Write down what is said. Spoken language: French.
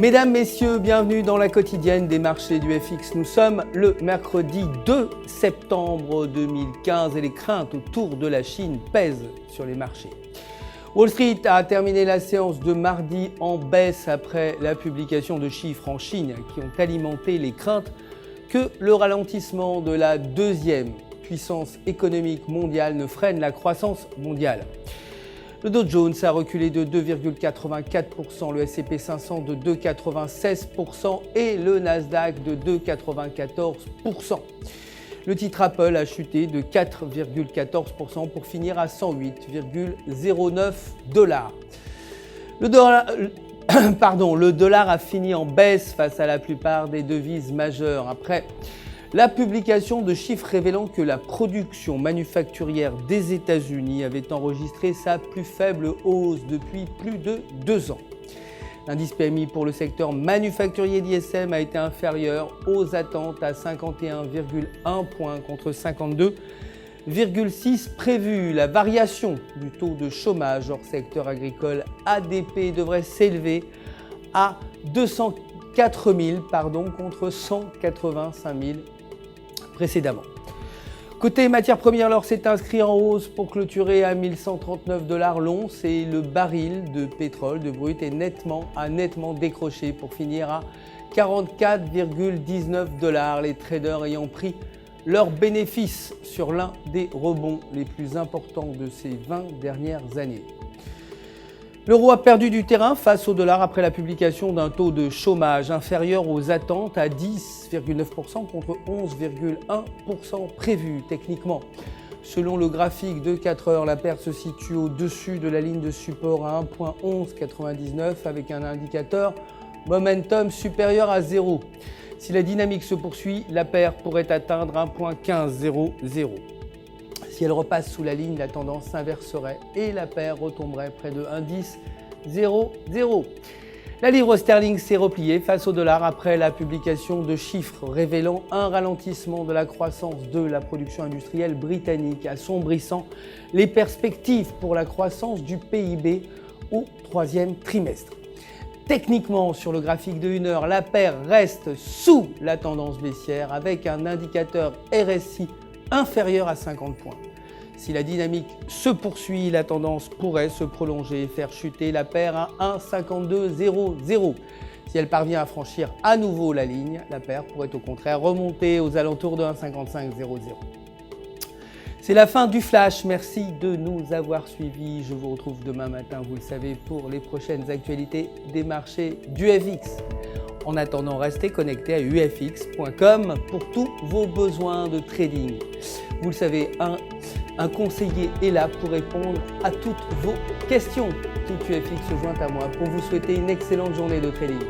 Mesdames, Messieurs, bienvenue dans la quotidienne des marchés du FX. Nous sommes le mercredi 2 septembre 2015 et les craintes autour de la Chine pèsent sur les marchés. Wall Street a terminé la séance de mardi en baisse après la publication de chiffres en Chine qui ont alimenté les craintes que le ralentissement de la deuxième puissance économique mondiale ne freine la croissance mondiale. Le Dow Jones a reculé de 2,84%, le S&P 500 de 2,96% et le Nasdaq de 2,94%. Le titre Apple a chuté de 4,14% pour finir à 108,09 $. Le dollar a fini en baisse face à la plupart des devises majeures après la publication de chiffres révélant que la production manufacturière des États-Unis avait enregistré sa plus faible hausse depuis plus de 2 ans. L'indice PMI pour le secteur manufacturier d'ISM a été inférieur aux attentes à 51,1 points contre 52,6 prévus. La variation du taux de chômage hors secteur agricole ADP devrait s'élever à 204 000 contre 185 000 précédemment. Côté matières premières, l'or s'est inscrit en hausse pour clôturer à 1139 $ l'once et le baril de pétrole de brut a nettement décroché pour finir à 44,19 $, les traders ayant pris leurs bénéfices sur l'un des rebonds les plus importants de ces 20 dernières années. L'euro a perdu du terrain face au dollar après la publication d'un taux de chômage inférieur aux attentes à 10,9% contre 11,1% prévu techniquement. Selon le graphique de 4 heures, la paire se situe au-dessus de la ligne de support à 1,1199 avec un indicateur momentum supérieur à 0. Si la dynamique se poursuit, la paire pourrait atteindre 1,1500. Si elle repasse sous la ligne, la tendance s'inverserait et la paire retomberait près de 1,1000. La livre sterling s'est repliée face au dollar après la publication de chiffres révélant un ralentissement de la croissance de la production industrielle britannique, assombrissant les perspectives pour la croissance du PIB au troisième trimestre. Techniquement, sur le graphique de 1 heure, la paire reste sous la tendance baissière avec un indicateur RSI inférieur à 50 points. Si la dynamique se poursuit, la tendance pourrait se prolonger et faire chuter la paire à 1,5200. Si elle parvient à franchir à nouveau la ligne, la paire pourrait au contraire remonter aux alentours de 1,5500. C'est la fin du flash, merci de nous avoir suivis. Je vous retrouve demain matin, vous le savez, pour les prochaines actualités des marchés du FX. En attendant, restez connectés à ufx.com pour tous vos besoins de trading. Vous le savez, un conseiller est là pour répondre à toutes vos questions. Tout UFX se joint à moi pour vous souhaiter une excellente journée de trading.